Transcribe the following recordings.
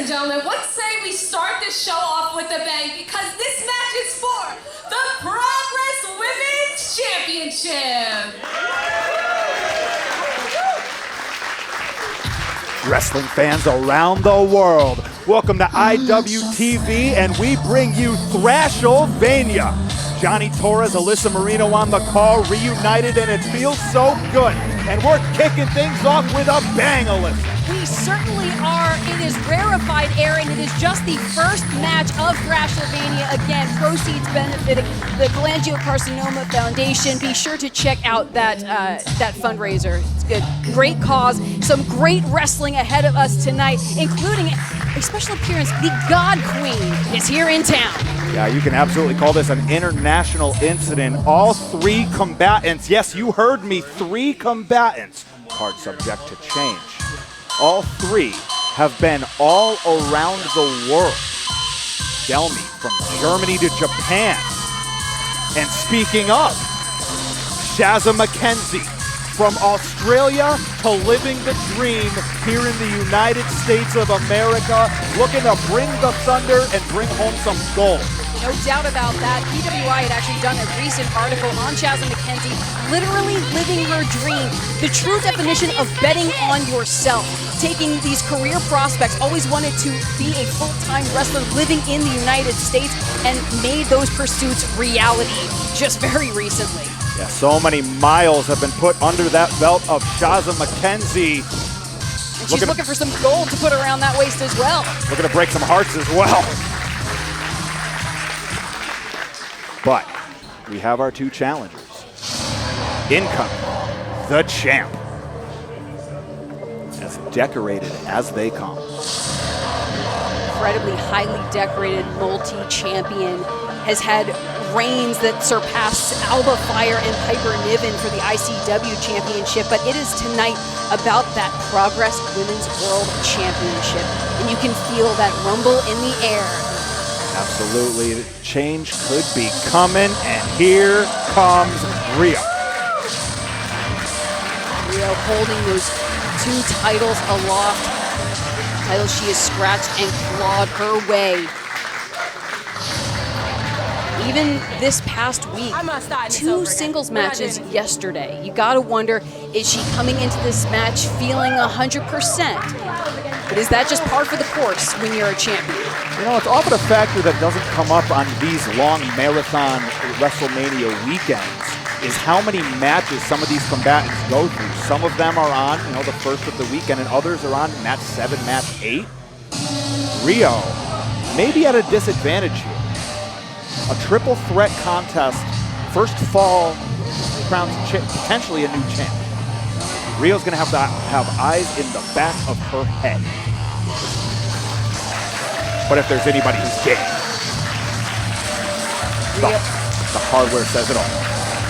gentlemen, what say we start this show off with a bang, because this match is for the Progress Women's Championship. Wrestling fans around the world, welcome to IWTV, and we bring you Thrashovania. Johnny Torres, Issa Marie on the call, reunited, and it feels so good. And we're kicking things off with a bang, Alyssa. We certainly are. It is rarefied air, and it is just the first match of Thrashovania. Again, proceeds benefiting the Cholangiocarcinoma Foundation. Be sure to check out that fundraiser. It's good. Great cause. Some great wrestling ahead of us tonight, including a special appearance. The God Queen is here in town. Yeah, you can absolutely call this an international incident. All three combatants, yes, you heard me, 3 combatants, card subject to change. All 3 have been all around the world. Delmi from Germany to Japan. And speaking of, Shazza McKenzie from Australia to living the dream here in the United States of America, looking to bring the thunder and bring home some gold. No doubt about that. PWI had actually done a recent article on Shazza McKenzie, literally living her dream. The true definition of betting on yourself. Taking these career prospects, always wanted to be a full-time wrestler living in the United States, and made those pursuits reality just very recently. Yeah, so many miles have been put under that belt of Shazza McKenzie. And she's looking for some gold to put around that waist as well. Looking to break some hearts as well. But we have our 2 challengers. Incoming, the champ. As decorated as they come. Incredibly highly decorated multi-champion. Has had reigns that surpass Alba Fire and Piper Niven for the ICW Championship, but it is tonight about that Progress Women's World Championship. And you can feel that rumble in the air. Absolutely, change could be coming, and here comes Rhio. Rhio holding those 2 titles aloft. Titles she has scratched and clawed her way. Even this past week, 2 singles matches yesterday. You gotta wonder, is she coming into this match feeling 100%? But is that just par for the course when you're a champion? You know, it's often a factor that doesn't come up on these long marathon WrestleMania weekends, is how many matches some of these combatants go through. Some of them are on, the first of the weekend, and others are on match 7, match 8. Rhio may be at a disadvantage here. A triple threat contest, first fall crowns potentially a new champ. Rio's gonna have to have eyes in the back of her head. But if there's anybody who's game, the hardware says it all.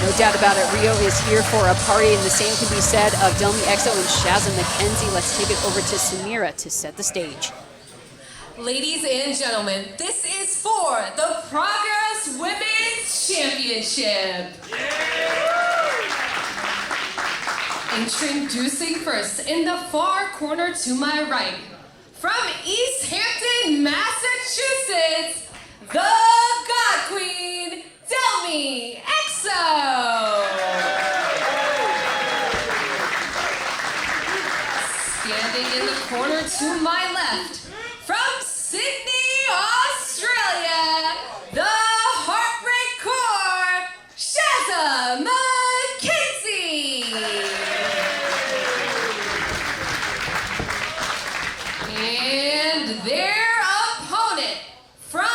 No doubt about it. Rhio is here for a party, and the same can be said of Delmi Exo and Shazza McKenzie. Let's take it over to Samira to set the stage. Ladies and gentlemen, this is for the Progress Women's Championship. Introducing first, in the far corner to my right, from East Hampton, Massachusetts, the God Queen, Delmi Exo. Standing in the corner to my left, from Sydney, Australia, the Heartbreak Core, Shazza McKenzie. And their opponent, from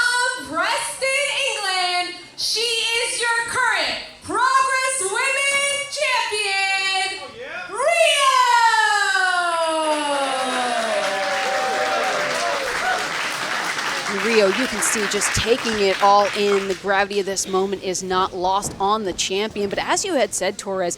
Preston, England, she is your current Progress Women's Champion, Rhio. Rhio, you can see just taking it all in. The gravity of this moment is not lost on the champion. But as you had said, Torres,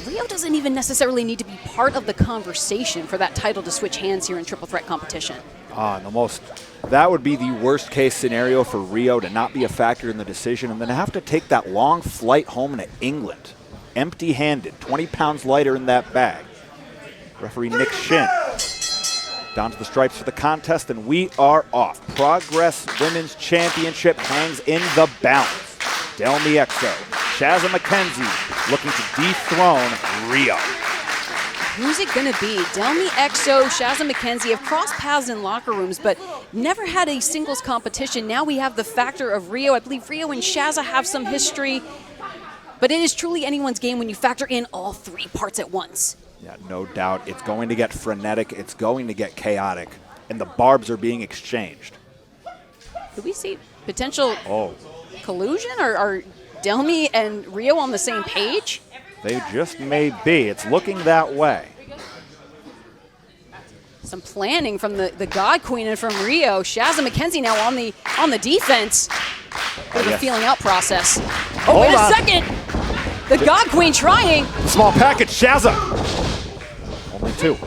Rhio doesn't even necessarily need to be part of the conversation for that title to switch hands here in triple threat competition. That would be the worst case scenario for Rhio, to not be a factor in the decision and then have to take that long flight home to England, empty-handed, 20 pounds lighter in that bag. Referee Nick Shin Down to the stripes for the contest, and we are off. Progress Women's Championship hangs in the balance. Delmi Exo, Shazza McKenzie looking to dethrone Rhio. Who's it going to be? Delmi Exo, Shazza McKenzie have crossed paths in locker rooms, but never had a singles competition. Now we have the factor of Rhio. I believe Rhio and Shazza have some history, but it is truly anyone's game when you factor in all three parts at once. Yeah, no doubt. It's going to get frenetic. It's going to get chaotic, and the barbs are being exchanged. Do we see potential collusion? Are Delmi and Rhio on the same page? They just may be. It's looking that way. Some planning from the God Queen and from Rhio. Shazza McKenzie now on the defense. Bit of a feeling out process. Oh, wait a second! The God Queen trying. The small package, Shazza. Only two.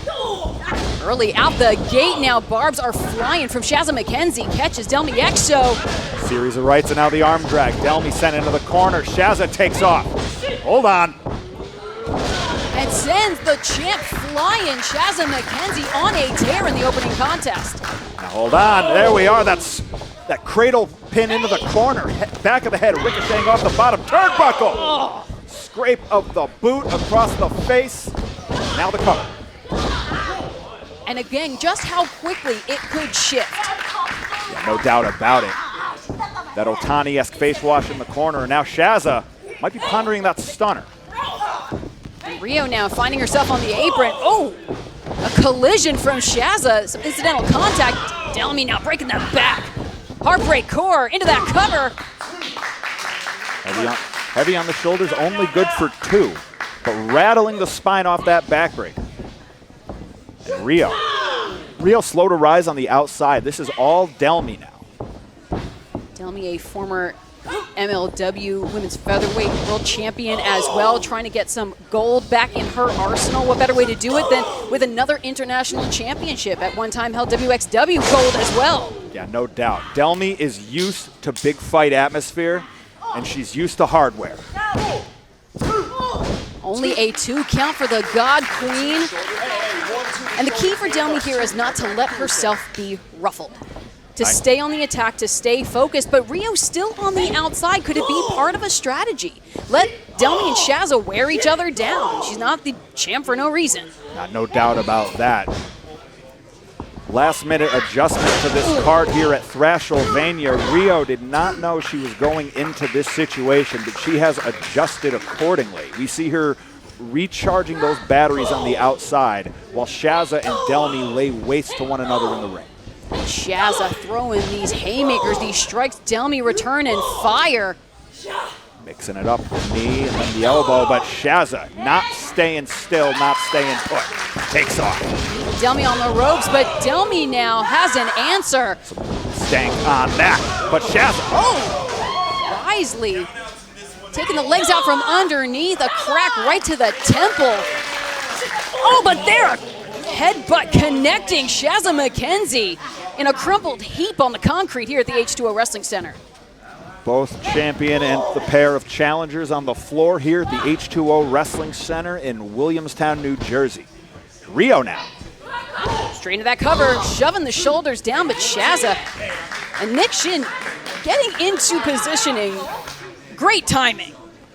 Early out the gate now. Barbs are flying from Shazza McKenzie. Catches Delmi Exo. Series of rights and now the arm drag. Delmi sent into the corner. Shazza takes off. Hold on. And sends the champ flying. Shazza McKenzie on a tear in the opening contest. Now hold on. There we are. That's that cradle pin into the corner. Back of the head ricocheting off the bottom turnbuckle. Oh. Scrape of the boot across the face. Now the cover. And again, just how quickly it could shift. Yeah, no doubt about it. That Otani-esque face wash in the corner. And now Shazza might be pondering that stunner. Rhio now finding herself on the apron. Oh, a collision from Shazza. Some incidental contact. Delmi now breaking that back. Heartbreak core into that cover. Heavy on the shoulders, only good for two. But rattling the spine off that backbreaker. And Rhio slow to rise on the outside. This is all Delmi now. Delmi, a former MLW Women's Featherweight World Champion as well, trying to get some gold back in her arsenal. What better way to do it than with another international championship? At one time held WXW gold as well. Yeah, no doubt. Delmi is used to big fight atmosphere, and she's used to hardware. Only a 2 count for the God Queen. And the key for Delmi here is not to let herself be ruffled. To stay on the attack, to stay focused, but Rhio's still on the outside. Could it be part of a strategy? Let Delmi and Shazza wear each other down. She's not the champ for no reason. No doubt about that. Last minute adjustment to this card here at Thrashylvania. Rhio did not know she was going into this situation, but she has adjusted accordingly. We see her recharging those batteries on the outside while Shazza and Delmi lay waste to one another in the ring. Shazza throwing these haymakers, these strikes. Delmi return and fire. Mixing it up, the knee and then the elbow, but Shazza not staying still, not staying put. Takes off. Delmi on the ropes, but Delmi now has an answer. Stank on that, but Shazza, wisely taking the legs out from underneath, a crack right to the temple. Oh, but there, headbutt connecting Shazza McKenzie in a crumpled heap on the concrete here at the H2O Wrestling Center. Both champion and the pair of challengers on the floor here at the H2O Wrestling Center in Williamstown, New Jersey. Rhio now. Straight into that cover, shoving the shoulders down, but Shazza and Nick Shin getting into positioning. Great timing.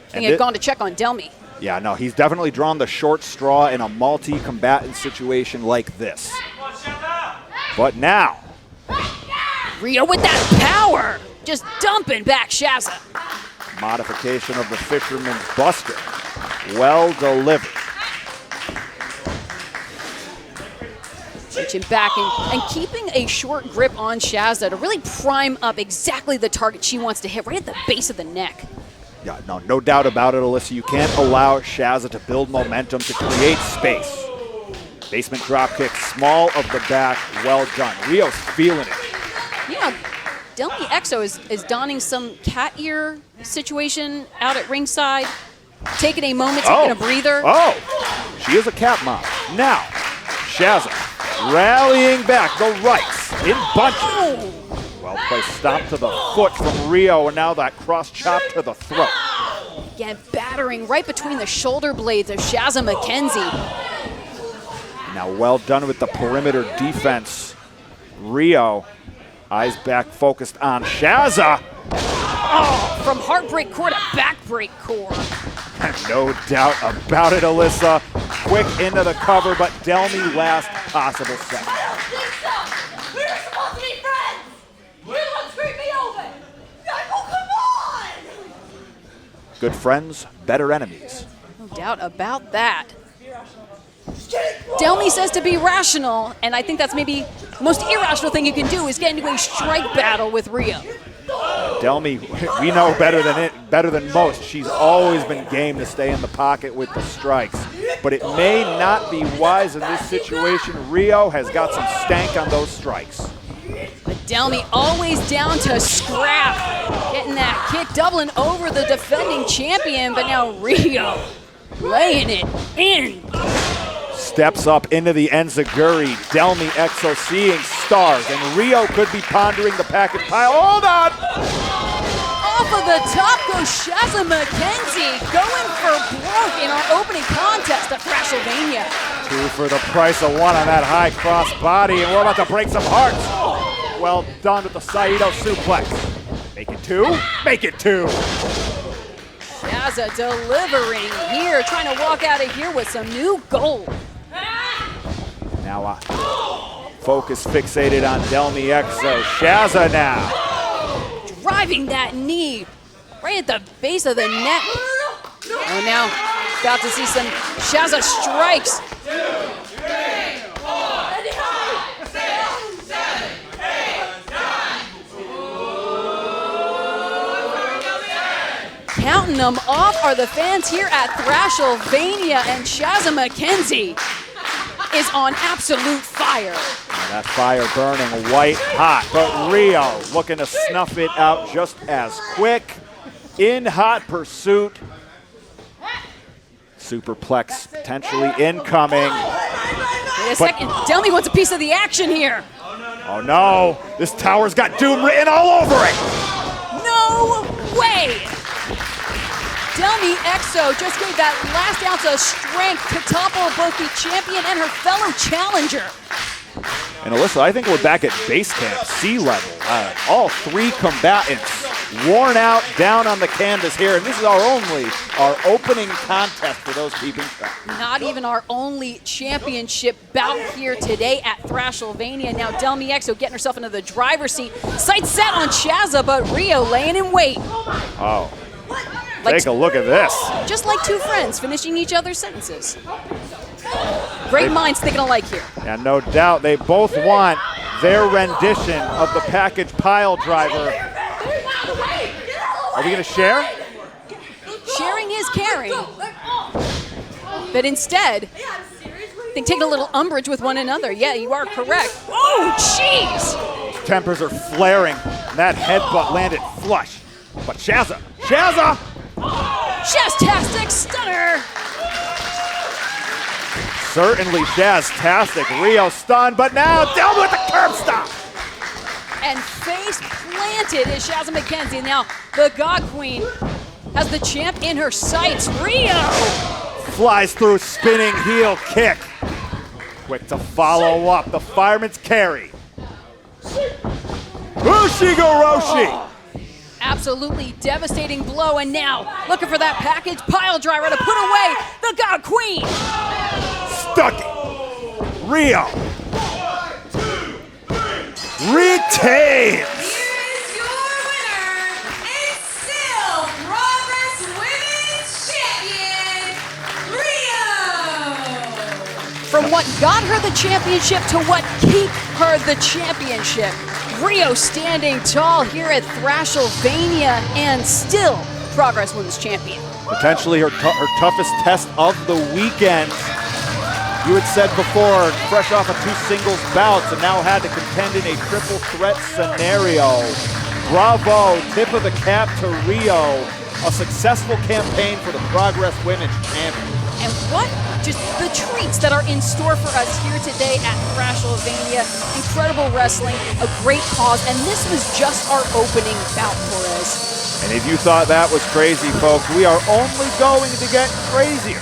I think had gone to check on Delmi. Yeah, no, he's definitely drawn the short straw in a multi-combatant situation like this. But now, Rhio with that power, just dumping back Shazza. Modification of the Fisherman's Buster. Well delivered. Reaching back and keeping a short grip on Shazza to really prime up exactly the target she wants to hit, right at the base of the neck. Yeah, no doubt about it, Alyssa. You can't allow Shazza to build momentum, to create space. Basement dropkick, small of the back, well done. Rio's feeling it. Yeah, Delmi Exo is donning some cat ear situation out at ringside, taking a moment, taking a breather. Oh, she is a cat mom. Now, Shazza rallying back, the rights in bunches. Well placed stop to the foot from Rhio, and now that cross chop to the throat. Again, battering right between the shoulder blades of Shazza McKenzie. Now well done with the perimeter defense. Rhio, eyes back focused on Shazza. Oh, from heartbreak core to backbreak core. No doubt about it, Alyssa. Quick into the cover, but Delmi last possible second. I don't think so. We were supposed to be friends. You're the one screwed me over. Oh, come on. Good friends, better enemies. No doubt about that. Delmi says to be rational, and I think that's maybe the most irrational thing you can do is get into a strike battle with Rhio. Delmi, we know better than most. She's always been game to stay in the pocket with the strikes. But it may not be wise in this situation. Rhio has got some stank on those strikes. But Delmi always down to scrap. Getting that kick, doubling over the defending champion, but now Rhio laying it in. Steps up into the enziguri. Delmi Exo seeing stars, and Rhio could be pondering the package pile. Hold on! Off of the top goes Shazza McKenzie, going for broke in our opening contest at Thrashelvania. 2 for the price of 1 on that high cross body, and we're about to break some hearts. Well done with the Saito suplex. Make it 2, make it 2. Shazza delivering here, trying to walk out of here with some new gold. Now focus fixated on Delmi Exo. Shazza now. Driving that knee right at the base of the neck. Oh, now about to see some Shazza strikes. 2, 3, 4, 5, 6, 7, 8, 9. Counting them off are the fans here at Thrashelvania, and Shazza McKenzie is on absolute fire. That fire burning white hot, but Rhio looking to snuff it out just as quick. In hot pursuit. Superplex potentially incoming. Wait a second, Delmi wants a piece of the action here. Oh no, this tower's got doom written all over it. No way! Delmi Exo just gave that last ounce of strength to topple both the champion and her fellow challenger. And Alyssa, I think we're back at base camp, sea level. All 3 combatants worn out, down on the canvas here, and this is our opening contest for those keeping track. Not even our only championship bout here today at Thrashelvania. Now Delmi Exo getting herself into the driver's seat. Sights set on Shazza, but Rhio laying in wait. Oh, take a look at this. Just like 2 friends finishing each other's sentences. Great minds thinking alike here. Yeah, no doubt. They both want their rendition of the package pile driver. Are we going to share? Sharing is caring. But instead, they take a little umbrage with one another. Yeah, you are correct. Oh, jeez! Tempers are flaring. That headbutt landed flush. But Shazza! Shaztastic stunner! Certainly Shaztastic. Rhio stunned, but now down with the curb stop. And face planted is Shazza McKenzie. Now the God Queen has the champ in her sights. Rhio flies through spinning heel kick. Quick to follow up. The fireman's carry. Ushigoroshi. Absolutely devastating blow, and now looking for that package pile driver to put away the God Queen. Stuck it. Rhio retains. Here is your winner and still Progress Women's Champion, Rhio. From what got her the championship to what keep her the championship. Rhio standing tall here at Thrashelvania and still Progress Women's Champion. Potentially her toughest test of the weekend. You had said before, fresh off of 2 singles bouts and now had to contend in a triple threat scenario. Bravo, tip of the cap to Rhio. A successful campaign for the Progress Women's Champion. And what just the treats that are in store for us here today at Thrashelvania. Incredible wrestling, a great cause, and this was just our opening bout for us. And if you thought that was crazy, folks, we are only going to get crazier.